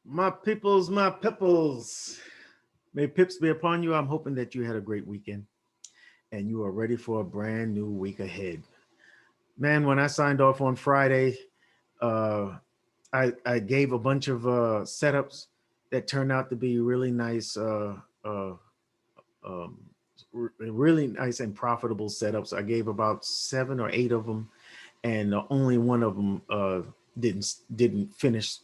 My peoples, my pipples. May pips be upon you. I'm hoping that you had a great weekend and you are ready for a brand new week ahead. Man, when I signed off on Friday, uh, I gave a bunch of setups that turned out to be really nice, um, really nice and profitable setups. I gave about 7 or 8 of them, and only one of them didn't finish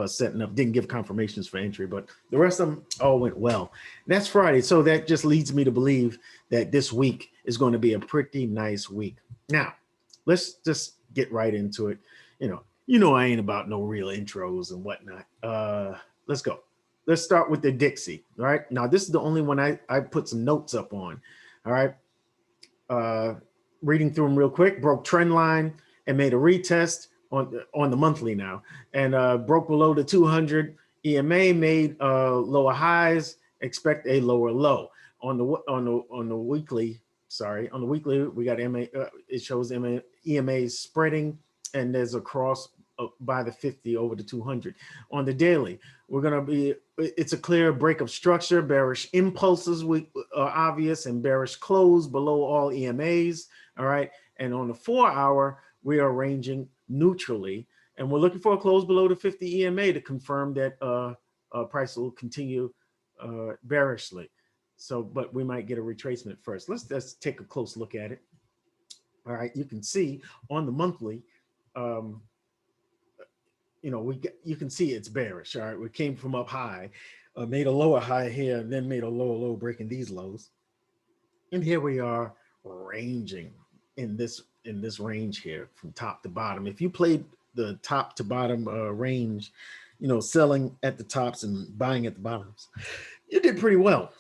setting up, didn't give confirmations for entry, but the rest of them all went well. And that's Friday, so that just leads me to believe that this week is going to be a pretty nice week. Now, let's just get right into it. You know I ain't about no real intros and whatnot. Let's go. Let's start with the Dixie. All right. Now, this is the only one I put some notes up on. All right. Uh, Reading through them real quick. Broke trend line and made a retest on the monthly now, and broke below the 200 EMA, made lower highs, expect a lower low on the weekly. Sorry, on the weekly we got MA. It shows EMA spreading, and there's a cross by the 50 over the 200. On the daily, we're gonna be. It's a clear break of structure. Bearish impulses are obvious, and bearish close below all EMAs. All right, and on the 4-hour, we are ranging neutrally, and we're looking for a close below the 50 EMA to confirm that price will continue bearishly. So, but we might get a retracement first. Let's take a close look at it. All right, you can see on the monthly, um, you can see it's bearish. All right, we came from up high, made a lower high here, then made a lower low, breaking these lows, and here we are ranging in this range here from top to bottom. If you played the top to bottom range, selling at the tops and buying at the bottoms, you did pretty well.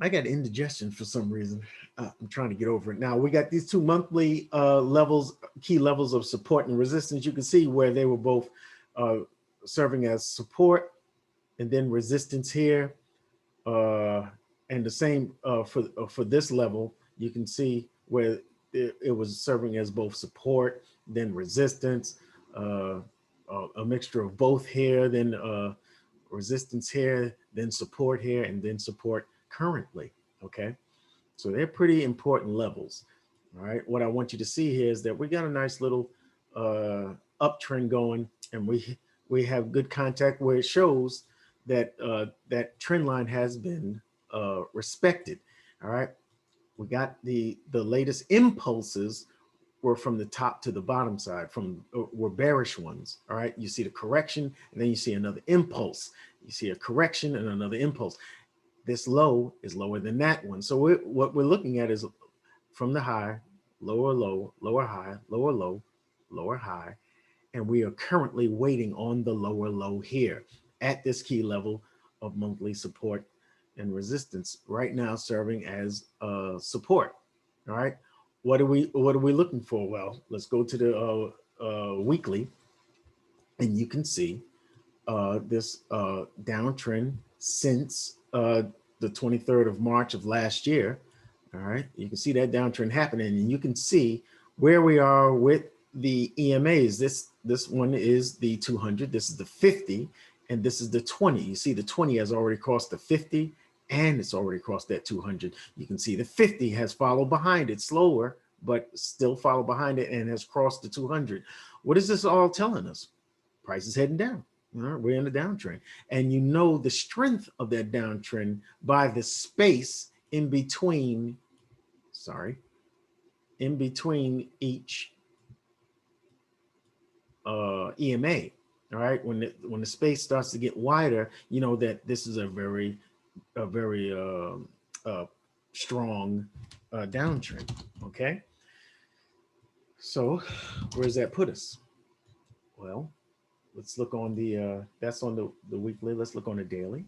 I got indigestion for some reason. I'm trying to get over it. Now we got these two monthly levels, key levels of support and resistance. You can see where they were both uh, serving as support and then resistance here. And the same for this level. You can see where it was serving as both support, then resistance, a mixture of both here, then resistance here, then support here, and then support currently. Okay, so they're pretty important levels. All right, what I want you to see here is that we got a nice little uptrend going, and we have good contact where it shows that that trend line has been respected. All right, we got the latest impulses were from the top to the bottom side, from were bearish ones. All right, you see the correction, and then you see another impulse. You see a correction and another impulse. This low is lower than that one. So what we're looking at is from the high, lower low, lower high, lower low, lower high, and we are currently waiting on the lower low here at this key level of monthly support and resistance right now, serving as support. All right, what are we looking for? Well, let's go to the weekly, and you can see this downtrend since the 23rd of March of last year. All right, you can see that downtrend happening, and you can see where we are with the EMAs. This one is the 200, this is the 50, and this is the 20. You see the 20 has already crossed the 50, and it's already crossed that 200. You can see the 50 has followed behind it, slower, but still followed behind it, and has crossed the 200. What is this all telling us? Price is heading down. All right, we're in a downtrend, and you know the strength of that downtrend by the space in between, in between each EMA. All right, when the space starts to get wider, you know that this is a very strong downtrend. Okay, so where does that put us? Well, let's look on the that's on the weekly. Let's look on the daily.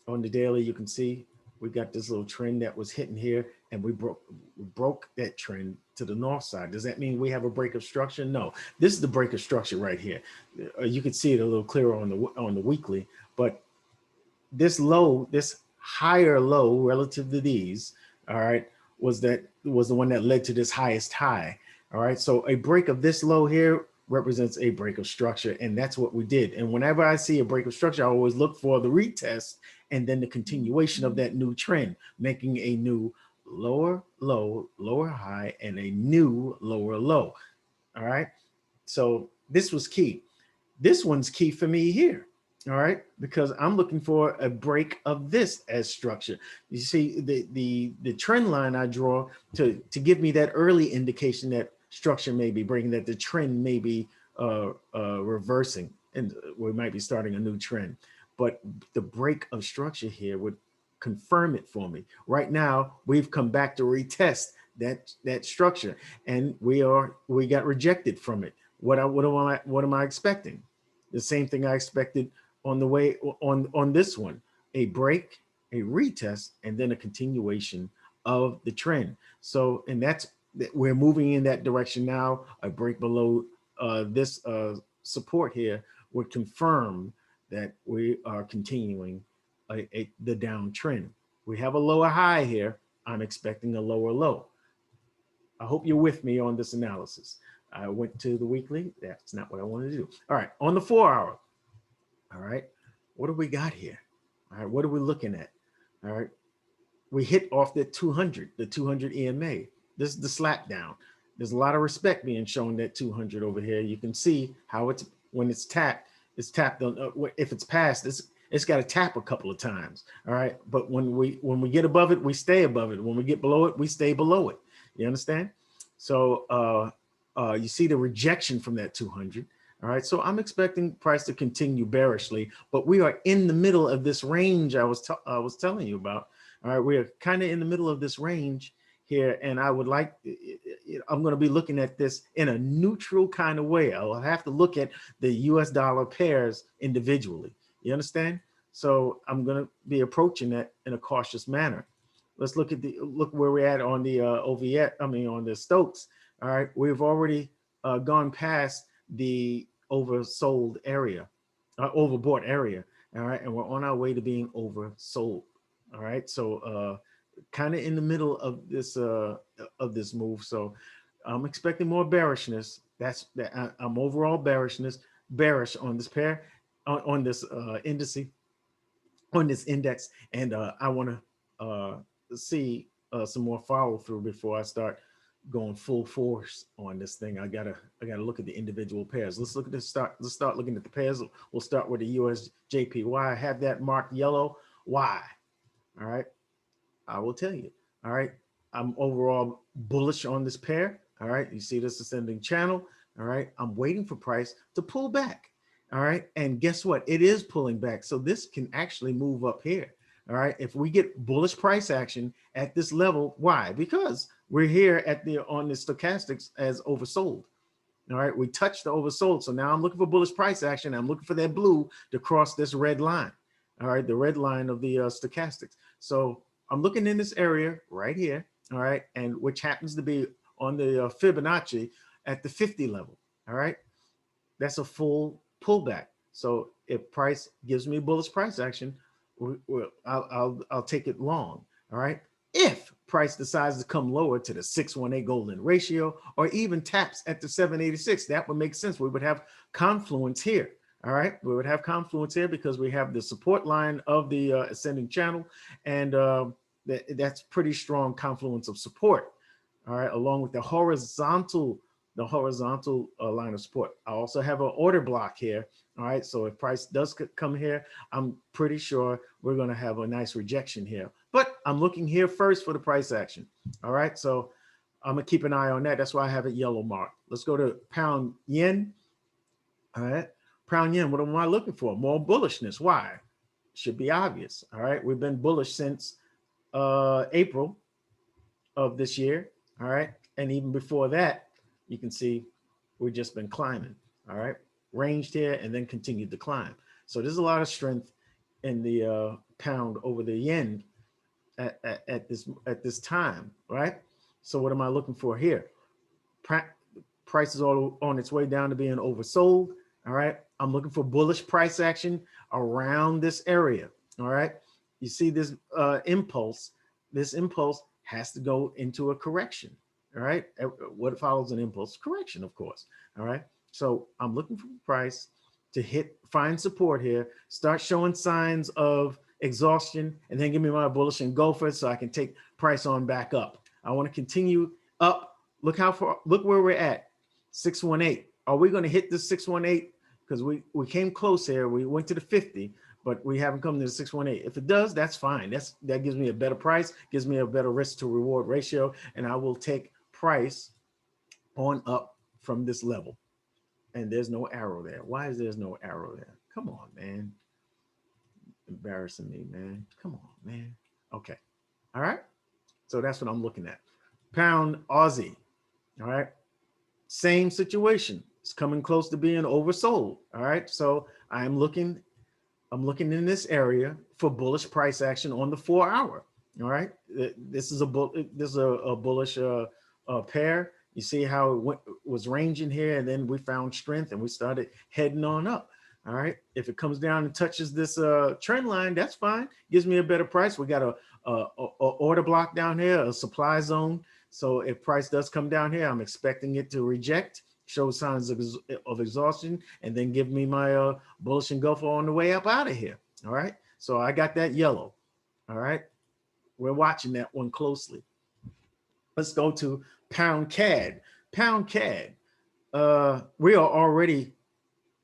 On the daily, you can see we got this little trend that was hitting here, and we broke that trend to the north side. Does that mean we have a break of structure? No, this is the break of structure right here. You can see it a little clearer on the weekly, but this low, this higher low relative to these, all right, was the one that led to this highest high. All right, so a break of this low here represents a break of structure, and that's what we did. And whenever I see a break of structure, I always look for the retest and then the continuation of that new trend, making a new lower low, lower high, and a new lower low. All right. So this was key. This one's key for me here. All right, because I'm looking for a break of this as structure. You see the trend line I draw to give me that early indication that structure may be breaking, that the trend may be reversing, and we might be starting a new trend. But the break of structure here would confirm it for me. Right now, we've come back to retest that structure, and we got rejected from it. What am I expecting? The same thing I expected on the way on this one, a break, a retest, and then a continuation of the trend. So, and we're moving in that direction now. A break below this support here would confirm that we are continuing the downtrend. We have a lower high here. I'm expecting a lower low. I hope you're with me on this analysis. I went to the weekly. That's not what I wanted to do. All right, on the 4 hour. All right, what do we got here? All right, what are we looking at? All right, we hit off the 200 EMA. This is the slap down. There's a lot of respect being shown that 200 over here. You can see how when it's tapped on. If it's passed, it's got to tap a couple of times. All right, but when we get above it, we stay above it. When we get below it, we stay below it. You understand? So you see the rejection from that 200. All right, so I'm expecting price to continue bearishly, but we are in the middle of this range I was telling you about. All right, we are kind of in the middle of this range here, and I'm going to be looking at this in a neutral kind of way. I'll have to look at the US dollar pairs individually. You understand? So I'm going to be approaching that in a cautious manner. Let's look where we're at on the on the Stokes. All right, we've already gone past the oversold area, overbought area. All right, and we're on our way to being oversold. All right, so kind of in the middle of this move. So I'm expecting more bearishness. I'm overall bearish on this pair, on this index, and I want to see some more follow through before I start going full force on this thing. I gotta look at the individual pairs. Let's start looking at the pairs. We'll start with the USDJPY. I have that marked yellow. Why? All right, I will tell you. All right, I'm overall bullish on this pair. All right, you see this ascending channel. All right, I'm waiting for price to pull back. All right, and guess what? It is pulling back. So this can actually move up here. All right, if we get bullish price action at this level, why? Because we're here on the stochastics as oversold. All right, we touched the oversold. So now I'm looking for bullish price action. I'm looking for that blue to cross this red line. All right, the red line of the stochastics. So I'm looking in this area right here. All right, and which happens to be on the Fibonacci at the 50 level. All right, that's a full pullback. So if price gives me bullish price action, I'll take it long. All right. If price decides to come lower to the 618 golden ratio, or even taps at the 786, that would make sense. We would have confluence here. All right. We would have confluence here because we have the support line of the ascending channel, and that's pretty strong confluence of support. All right. Along with the horizontal line of support. I also have an order block here. All right, so if price does come here, I'm pretty sure we're going to have a nice rejection here. But I'm looking here first for the price action. All right, so I'm going to keep an eye on that. That's why I have it yellow marked. Let's go to pound yen. All right, pound yen, what am I looking for? More bullishness. Why? Should be obvious. All right, we've been bullish since April of this year. All right, and even before that, you can see we've just been climbing. All right, ranged here and then continued to climb. So there's a lot of strength in the pound over the yen at this time, right? So what am I looking for here? Price is all on its way down to being oversold. All right, I'm looking for bullish price action around this area. All right, you see this impulse. This impulse has to go into a correction. All right, what follows an impulse? Correction, of course. All right, So I'm looking for price to find support here, start showing signs of exhaustion, and then give me my bullish engulfer so I can take price on back up. I want to continue up. Look how far, look where we're at, 618. Are we going to hit this 618? Because we came close here. We went to the 50, but we haven't come to the 618. If it does, that's fine. That gives me a better price, gives me a better risk to reward ratio, and I will take price on up from this level. And there's no arrow there. Why is there no arrow there? Come on, man. Embarrassing me, man. Come on, man. Okay. All right. So that's what I'm looking at. Pound Aussie. All right. Same situation. It's coming close to being oversold. All right. So I'm looking in this area for bullish price action on the 4 hour. All right. This is a bullish pair. You see how it was ranging here, and then we found strength and we started heading on up. All right. If it comes down and touches this trend line, that's fine. Gives me a better price. We got a order block down here, a supply zone. So if price does come down here, I'm expecting it to reject, show signs of exhaustion, and then give me my bullish engulfer on the way up out of here. All right. So I got that yellow. All right. We're watching that one closely. Let's go to Pound CAD. Pound CAD. We are already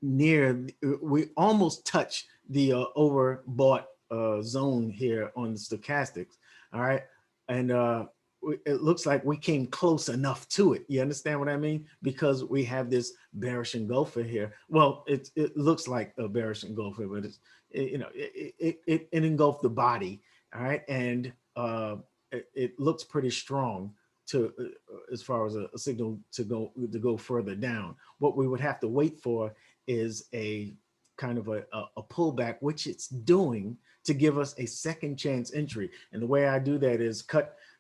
near, we almost touch the overbought zone here on the stochastics. All right. And it looks like we came close enough to it. You understand what I mean? Because we have this bearish engulfer here. Well, it looks like a bearish engulfer, but it's, it engulfed the body. All right. And it looks pretty strong to as far as a signal to go further down. What we would have to wait for is a kind of a pullback, which it's doing, to give us a second chance entry. And the way I do that is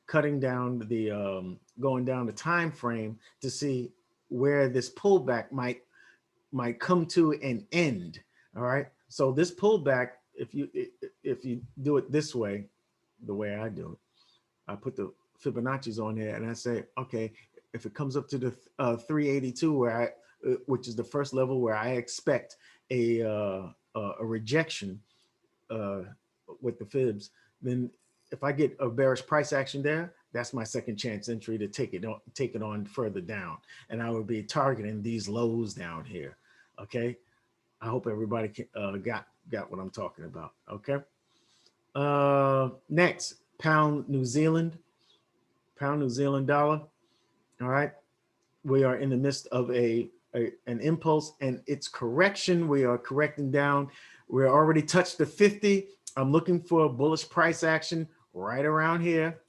cutting down the going down the time frame to see where this pullback might come to an end. All right. So this pullback, if you do it this way, the way I do it, I put the Fibonacci's on here and I say, okay, if it comes up to the 382, which is the first level where I expect a rejection with the fibs, then if I get a bearish price action there, that's my second chance entry to take it on further down, and I would be targeting these lows down here. Okay, I hope everybody got what I'm talking about. Okay. Next, Pound New Zealand. Pound New Zealand dollar. All right, we are in the midst of an impulse and its correction. We are correcting down. We're already touched the 50. I'm looking for a bullish price action right around here.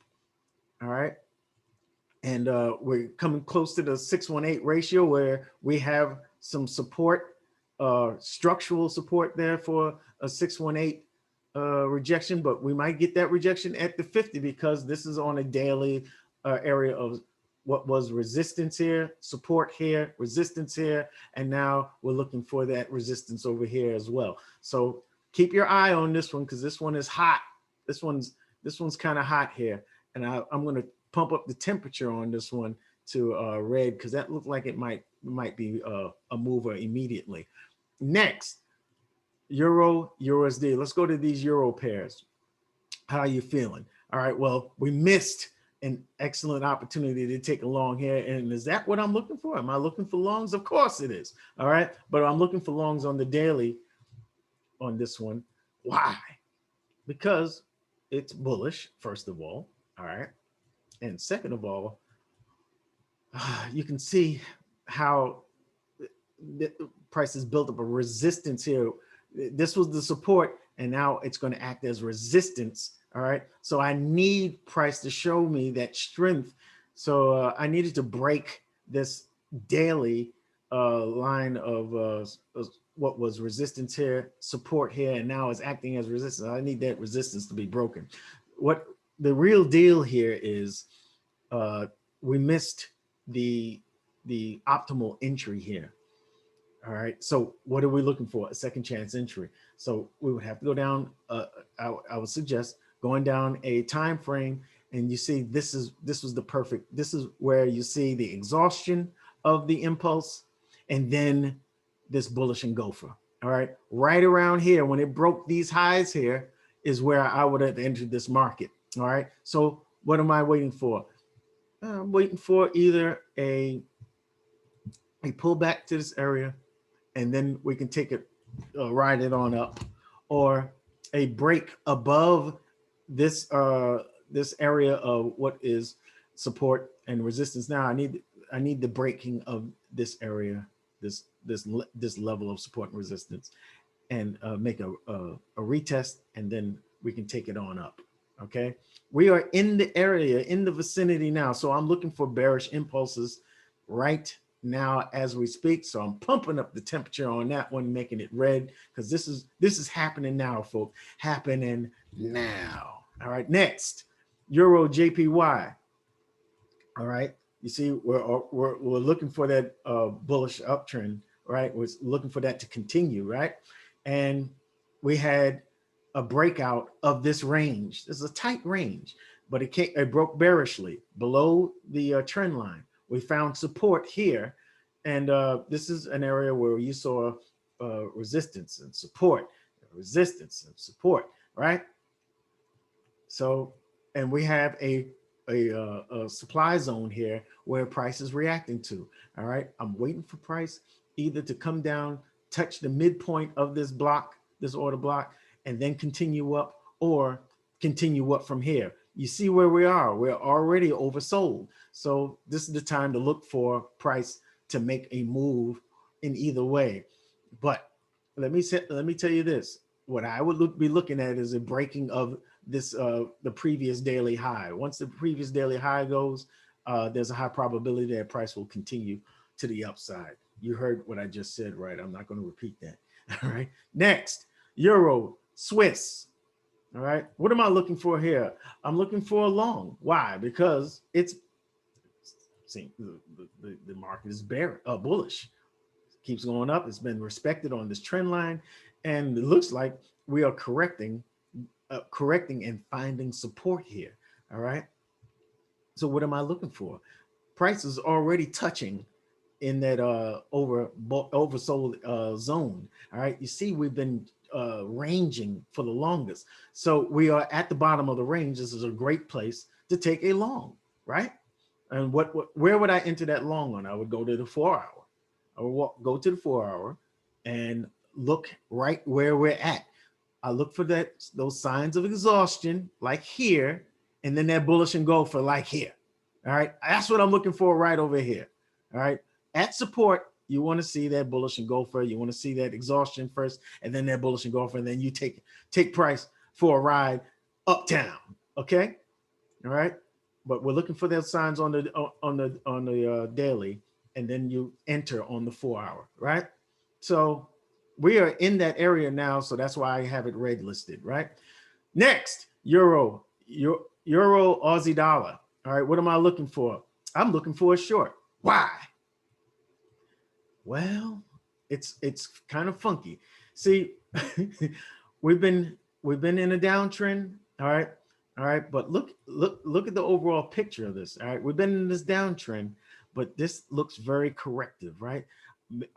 All right, and we're coming close to the 618 ratio where we have some support, structural support there for a 618 rejection, but we might get that rejection at the 50 because this is on a daily area of what was resistance here, support here, resistance here, and now we're looking for that resistance over here as well. So keep your eye on this one because this one is hot. This one's kind of hot here, and I'm going to pump up the temperature on this one to red because that looked like it might be a mover immediately. Next, Euro, USD. Let's go to these Euro pairs. How are you feeling? All right, well, we missed an excellent opportunity to take a long here. And is that what I'm looking for? Am I looking for longs? Of course it is. All right, but I'm looking for longs on the daily on this one. Why? Because it's bullish, first of all. All right. And second of all, you can see how the price has built up a resistance here. This was the support, and now it's going to act as resistance. All right. So I need price to show me that strength. So I needed to break this daily line of what was resistance here, support here, and now it's acting as resistance. I need that resistance to be broken. What the real deal here is we missed the optimal entry here. All right. So what are we looking for? A second chance entry. So we would have to go down. I would suggest going down a time frame, and you see this was the perfect. This is where you see the exhaustion of the impulse, and then this bullish engulfer. All right, right around here, when it broke these highs here, is where I would have entered this market. All right, so what am I waiting for? I'm waiting for either a pullback to this area, and then we can take it, ride it on up, or a break above this this area of what is support and resistance. Now I need the breaking of this area, this level of support and resistance, and make a retest, and then we can take it on up. Okay, we are in the area, in the vicinity now, so I'm looking for bearish impulses right now as we speak. So I'm pumping up the temperature on that one, making it red, because this is happening now, folks. Happening now. All right, next, EURJPY. All right, you see, we're looking for that bullish uptrend, right? We're looking for that to continue, right? And we had a breakout of this range. This is a tight range, but it broke bearishly below the trend line. We found support here, and this is an area where you saw resistance and support, right? So, and we have a supply zone here where price is reacting to. All right, I'm waiting for price either to come down, touch the midpoint of this block, this order block, and then continue up, or continue up from here. You see where we are. We're already oversold. So this is the time to look for price to make a move in either way. But let me tell you this. What I would be looking at is a breaking of this the previous daily high. Once the previous daily high goes, there's a high probability that price will continue to the upside. You heard what I just said, right? I'm not going to repeat that. All right. Next, Euro, Swiss. All right. What am I looking for here? I'm looking for a long. Why? Because it's, see, the market is bullish. Keeps going up. It's been respected on this trend line, and it looks like we are correcting and finding support here. All right. So what am I looking for? Price is already touching in that oversold zone. All right. You see, we've been ranging for the longest. So we are at the bottom of the range. This is a great place to take a long, right? And where would I enter that long on? I would go to the 4 hour. I would go to the 4 hour and look right where we're at. I look for those signs of exhaustion, like here, and then that bullish engulfer, like here. All right, that's what I'm looking for right over here. All right, at support, you want to see that bullish engulfer. You want to see that exhaustion first, and then that bullish engulfer, and then you take price for a ride uptown. Okay, all right. But we're looking for those signs on the daily, and then you enter on the 4 hour, right? So we are in that area now, so that's why I have it red listed, right? Next, Euro, Aussie dollar. All right, what am I looking for? I'm looking for a short. Why? Well, it's kind of funky. See, we've been in a downtrend, all right, but look at the overall picture of this. All right, we've been in this downtrend, but this looks very corrective, right?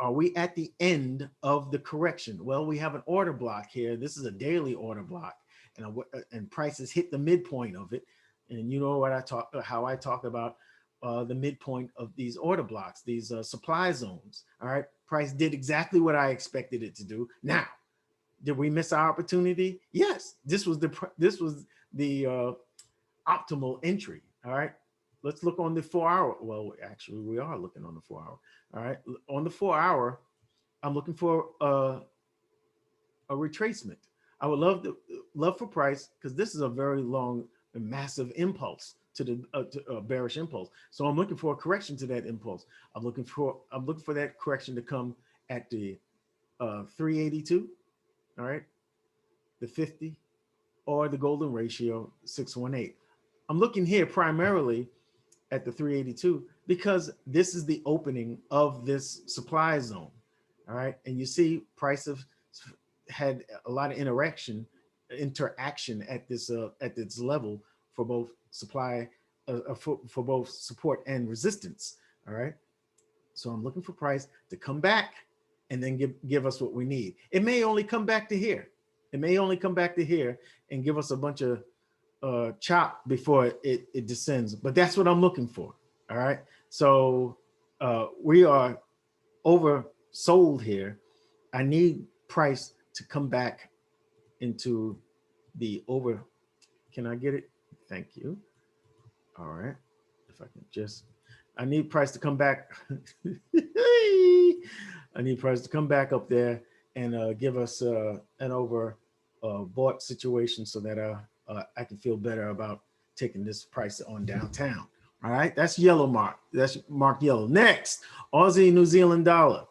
Are we at the end of the correction? Well, we have an order block here. This is a daily order block, and prices hit the midpoint of it. And you know how I talk about the midpoint of these order blocks, these supply zones. All right, price did exactly what I expected it to do. Now, did we miss our opportunity? Yes, this was the optimal entry. All right, let's look on the 4 hour. Well, actually, we are looking on the 4 hour. All right, on the 4 hour, I'm looking for a retracement. I would love for price, because this is a very long and massive impulse to the bearish impulse. So I'm looking for a correction to that impulse. I'm looking for that correction to come at the 382. All right, the 50, or the golden ratio 618. I'm looking here primarily at the 382 because this is the opening of this supply zone. All right, and you see prices had a lot of interaction at this level for both supply for both support and resistance. All right, So I'm looking for price to come back and then give us what we need. It may only come back to here. It may only come back to here and give us a bunch of chop before it descends, but that's what I'm looking for. All right. So we are oversold here. I need price to come back into the over. Can I get it? Thank you. All right. If I can just, I need price to come back. I need price to come back up there and give us an over bought situation so that I can feel better about taking this price on downtown. All right, that's yellow mark. That's marked yellow. Next, Aussie New Zealand dollar.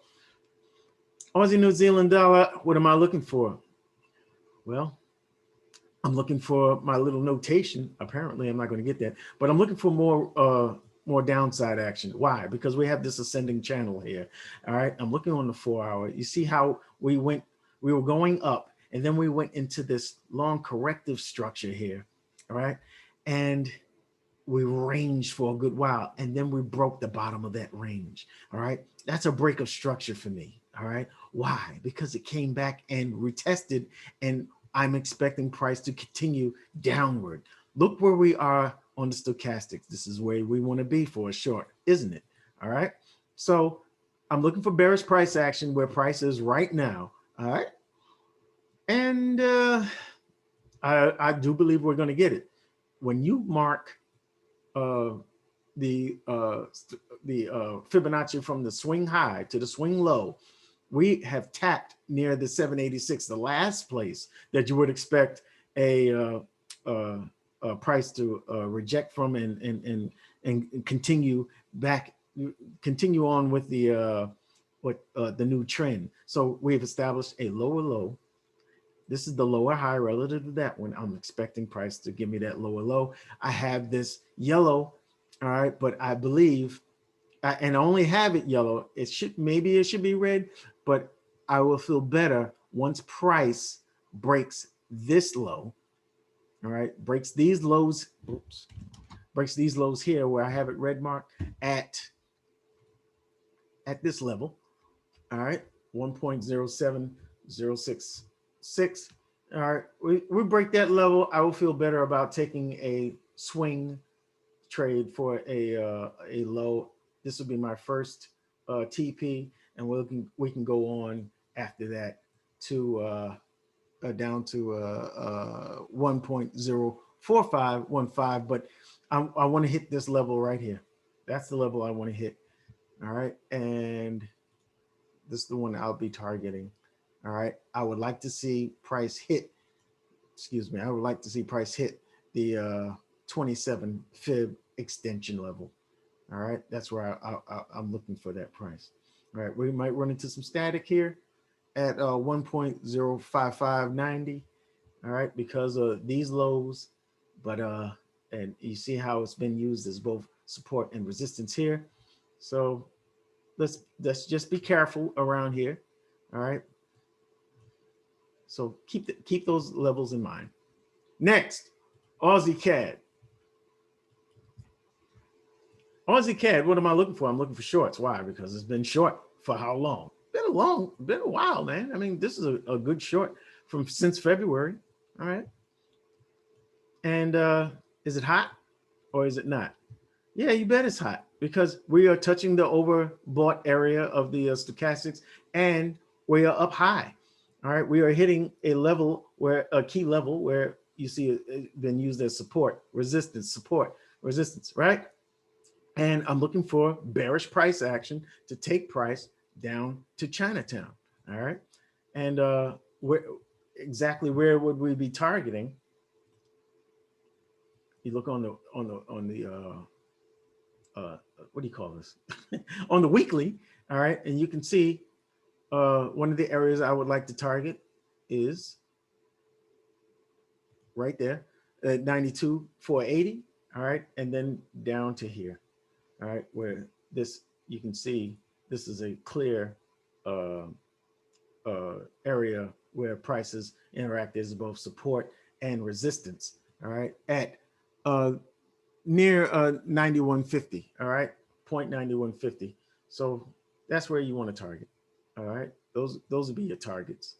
Aussie New Zealand dollar, what am I looking for? Well, I'm looking for my little notation. Apparently, I'm not going to get that, but I'm looking for more downside action. Why? Because we have this ascending channel here. All right, I'm looking on the 4-hour. You see how we were going up, and then we went into this long corrective structure here. All right, and we ranged for a good while, and then we broke the bottom of that range. All right, that's a break of structure for me. All right, why? Because it came back and retested, and I'm expecting price to continue downward. Look where we are on the stochastics. This is where we want to be for a short, isn't it? All right, so I'm looking for bearish price action where price is right now. All right, and I do believe we're going to get it. When you mark the Fibonacci from the swing high to the swing low, we have tapped near the 786, the last place that you would expect a price to reject from and continue back, continue on with the new trend. So we've established a lower low. This is the lower high relative to that one. I'm expecting price to give me that lower low. I have this yellow, all right, but I believe, and I only have it yellow. It should, maybe it should be red, but I will feel better once price breaks this low, all right, breaks these lows, oops, breaks these lows here where I have it red marked at this level, all right, 1.07066. All right, we break that level. I will feel better about taking a swing trade for a low. This will be my first TP, and we can go on after that to down to 1.04515. But I want to hit this level right here. That's the level I want to hit. All right, and this is the one I'll be targeting. All right, I would like to see price hit, excuse me, I would like to see price hit the 27 fib extension level. All right, that's where I'm looking for that price. All right, we might run into some static here at 1.05590. All right, because of these lows, but and you see how it's been used as both support and resistance here. So let's just be careful around here. All right. So keep those levels in mind. Next, Aussie CAD. Aussie CAD, what am I looking for? I'm looking for shorts. Why? Because it's been short for how long? Been a while, man. I mean, this is a good short since February. All right. And is it hot or is it not? Yeah, you bet it's hot because we are touching the overbought area of the stochastics and we are up high. All right, we are hitting a level where a key level where you see it been used as support, resistance, support, resistance, right? And I'm looking for bearish price action to take price down to Chinatown. All right, and exactly where would we be targeting? You look on the what do you call this? On the weekly, all right, and you can see one of the areas I would like to target is right there at 92,480, all right, and then down to here, all right, where this, you can see this is a clear area where prices interact as both support and resistance, all right, at near 9150, all right, 0.9150. So That's where you want to target. All right, those would be your targets.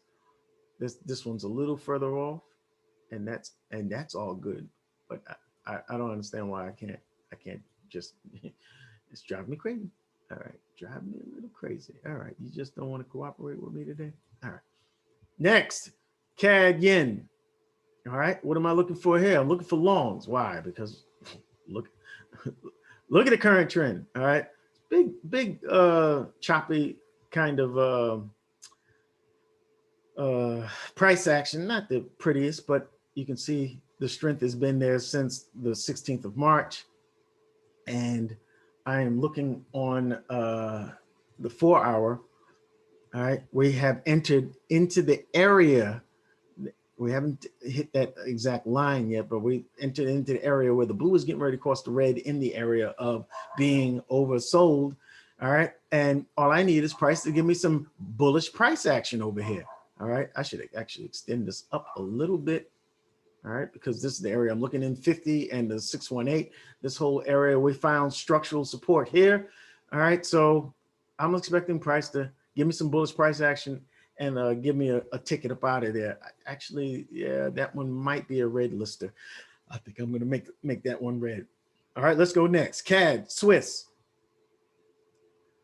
This one's a little further off, and that's all good. But I don't understand why I can't just it's driving me crazy. All right, driving me a little crazy. All right, you just don't want to cooperate with me today. All right, next, CAD yen. All right, what am I looking for here? I'm looking for longs. Why? Because look look at the current trend. All right, big choppy kind of price action. Not the prettiest, but you can see the strength has been there since the 16th of March. And I am looking on the 4 hour. All right, we have entered into the area. We haven't hit that exact line yet, but we entered into the area where the blue is getting ready to cross the red in the area of being oversold. All right, and all I need is price to give me some bullish price action over here. All right, I should actually extend this up a little bit. All right, because this is the area I'm looking in, 50 and the 618. This whole area, we found structural support here. All right, so I'm expecting price to give me some bullish price action and give me a ticket up out of there. Actually, yeah, that one might be a red lister. I think I'm going to make that one red. All right, let's go next. CAD, Swiss.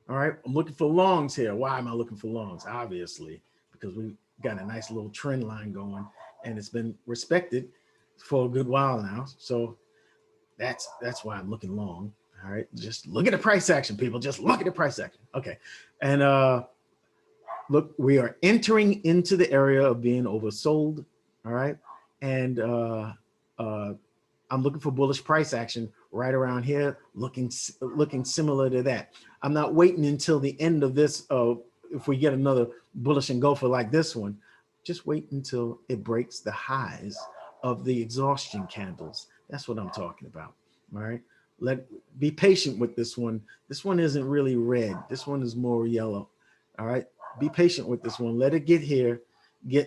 All right, I'm looking for longs here. Why am I looking for longs? Obviously, because we got a nice little trend line going, and it's been respected for a good while now. So that's why I'm looking long. All right, just look at the price action, people. Just look at the price action. Okay, and look, we are entering into the area of being oversold. All right, and I'm looking for bullish price action right around here, looking similar to that. I'm not waiting until the end of this. If we get another bullish engulfer like this one, just wait until it breaks the highs of the exhaustion candles. That's what I'm talking about. All right. Be patient with this one. This one isn't really red. This one is more yellow. All right. Be patient with this one. Let it get here.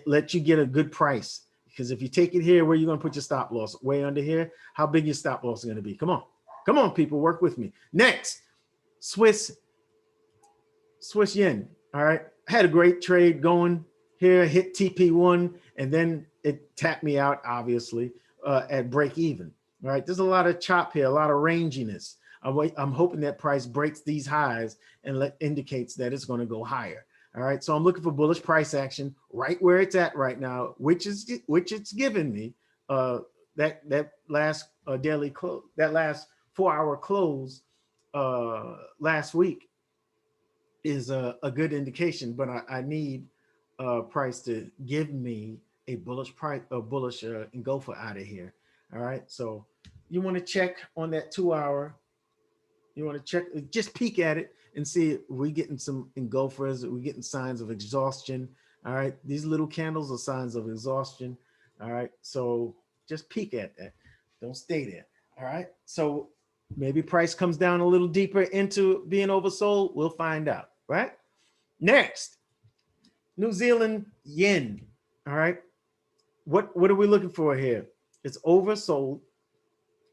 Let you get a good price. Because if you take it here, where are you going to put your stop loss? Way under here? How big your stop loss is going to be? Come on. Come on, people. Work with me. Next, Swiss yen. All right. Had a great trade going here, hit TP1, and then it tapped me out, obviously, at break even. All right. There's a lot of chop here, a lot of ranginess. I'm hoping that price breaks these highs and indicates that it's going to go higher. All right, so I'm looking for bullish price action right where it's at right now, which it's given me. That last daily close, that last 4 hour close last week is a good indication, but I need price to give me a bullish price, a bullish engulfer out of here. All right, so you want to check on that 2 hour. You want to check, just peek at it and see if we're getting some engulfers, we're getting signs of exhaustion. All right, these little candles are signs of exhaustion. All right, so just peek at that. Don't stay there. All right, so maybe price comes down a little deeper into being oversold. We'll find out, right? Next, New Zealand yen. All right, what are we looking for here? It's oversold.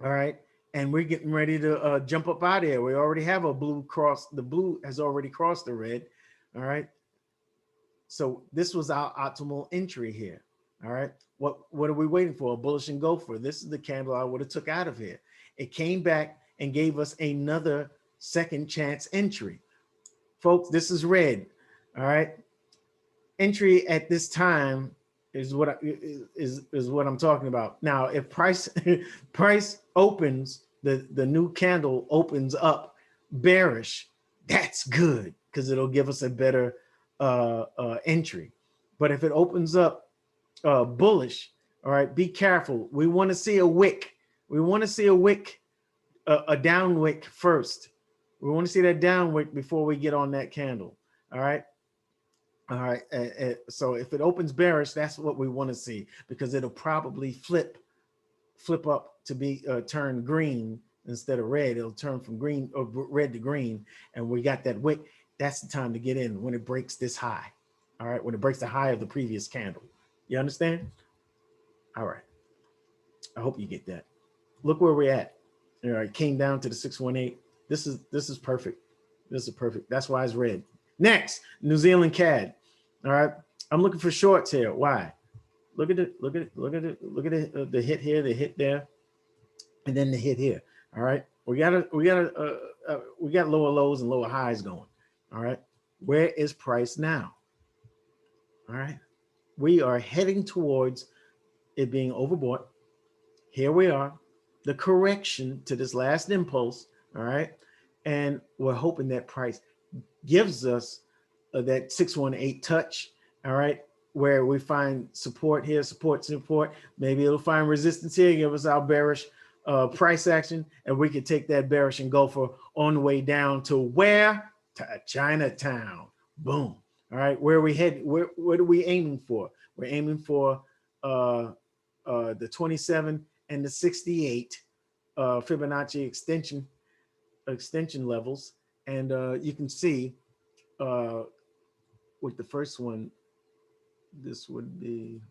All right. And we're getting ready to jump up out of here. We already have a blue cross. The blue has already crossed the red. All right. So this was our optimal entry here. All right. What are we waiting for? A bullish engulfer. This is the candle I would have took out of here. It came back and gave us another second chance entry. Folks, this is red. All right. Entry at this time is what I'm talking about. Now, if price opens, the new candle opens up bearish, that's good because it'll give us a better entry. But if it opens up bullish, all right, be careful. We want to see a wick. We want to see a wick, a down wick first. We want to see that down wick before we get on that candle. All right. All right, so if it opens bearish, that's what we want to see because it'll probably flip up to be turn green instead of red. It'll turn from green or red to green, and we got that wick. That's the time to get in when it breaks this high. All right, when it breaks the high of the previous candle. You understand? All right. I hope you get that. Look where we're at. All right, came down to the 618. This is perfect. This is perfect. That's why it's red. Next, New Zealand CAD. All right, I'm looking for shorts here. Why? Look at it. Look at it. Look at it. Look at it. The hit here, the hit there, and then the hit here. All right, we got lower lows and lower highs going. All right, where is price now? All right, we are heading towards it being overbought. Here we are, the correction to this last impulse. All right, and we're hoping that price gives us that 618 touch. All right, where we find support here, support. Maybe it'll find resistance here, give us our bearish price action, and we could take that bearish engulfer on the way down to where? To Chinatown. Boom. All right, where we head? What are we aiming for? We're aiming for the 27 and the 68 Fibonacci extension levels, and you can see with the first one, this would be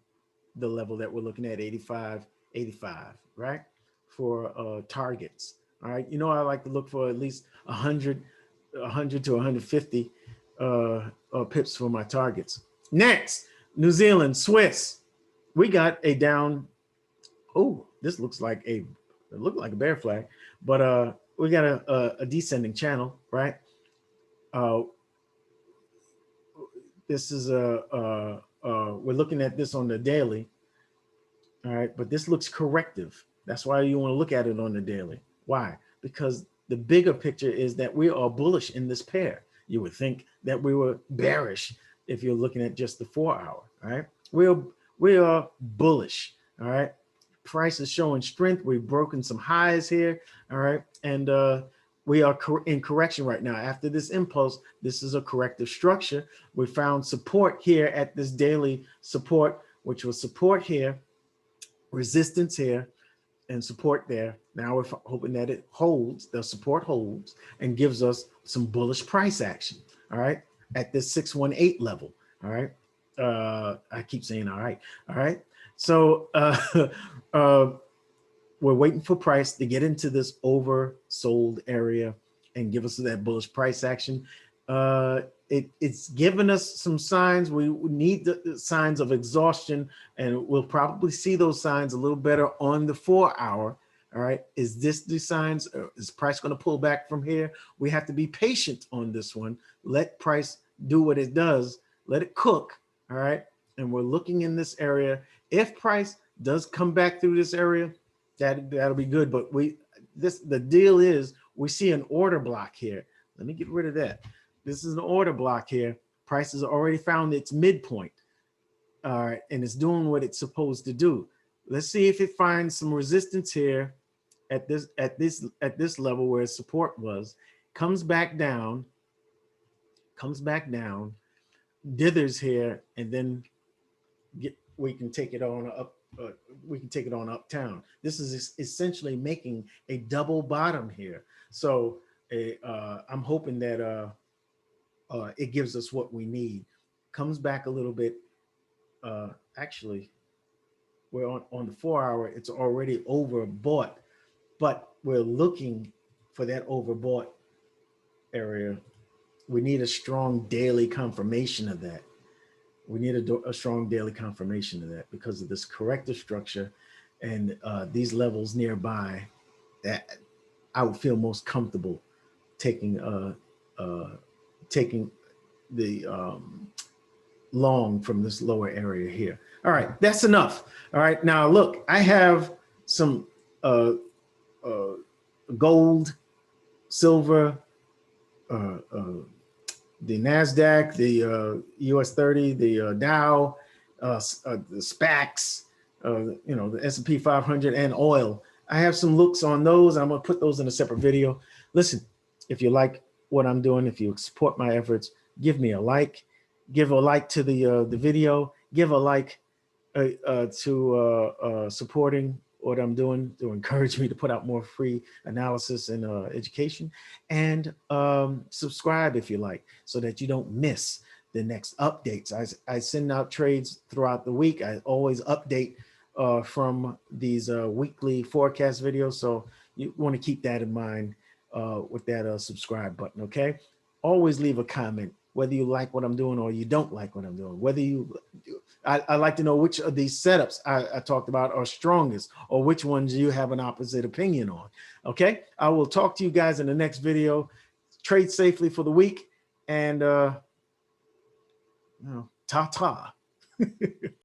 the level that we're looking at, 85, right? For targets. All right, you know, I like to look for at least 100 to 150 pips for my targets. Next, New Zealand, Swiss. We got a down. Oh, this looks like it looked like a bear flag, but we got a descending channel, right? This is we're looking at this on the daily. All right, but this looks corrective. That's why you want to look at it on the daily. Why? Because the bigger picture is that we are bullish in this pair. You would think that we were bearish if you're looking at just the 4 hour. All right, we are bullish. All right, price is showing strength. We've broken some highs here. All right, and we are in correction right now. After this impulse, this is a corrective structure. We found support here at this daily support, which was support here, resistance here, and support there. Now we're hoping that it holds, the support holds, and gives us some bullish price action. All right, at this 618 level. All right, I keep saying all right. All right, so we're waiting for price to get into this oversold area and give us that bullish price action. It's given us some signs. We need the signs of exhaustion, and we'll probably see those signs a little better on the 4 hour. All right, is this the signs? Is price going to pull back from here? We have to be patient on this one. Let price do what it does. Let it cook. All right, and we're looking in this area. If price does come back through this area, that'll be good. But the deal is we see an order block here. Let me get rid of that. This is an order block here. Price has already found its midpoint. All right, and it's doing what it's supposed to do. Let's see if it finds some resistance here at this level where its support was. Comes back down, dithers here, and then we can take it on up. We can take it on uptown. This is essentially making a double bottom here. So I'm hoping that it gives us what we need. Comes back a little bit. Actually, we're on the 4 hour. It's already overbought, but we're looking for that overbought area. We need a strong daily confirmation of that. We need a strong daily confirmation of that because of this corrective structure and these levels nearby that I would feel most comfortable taking the long from this lower area here. All right, that's enough. All right, now look, I have some gold, silver, the NASDAQ, the US 30, the Dow, the SPACs, you know, the S&P 500 and oil. I have some looks on those. I'm gonna put those in a separate video. Listen, if you like what I'm doing, if you support my efforts, give me a like, give a like to the video, give a like to supporting what I'm doing to encourage me to put out more free analysis and education, and subscribe if you like, so that you don't miss the next updates. I send out trades throughout the week. I always update from these weekly forecast videos, so you want to keep that in mind with that subscribe button. Okay, always leave a comment whether you like what I'm doing or you don't like what I'm doing, whether you, I like to know which of these setups I talked about are strongest, or which ones you have an opposite opinion on. Okay, I will talk to you guys in the next video. Trade safely for the week, and ta-ta.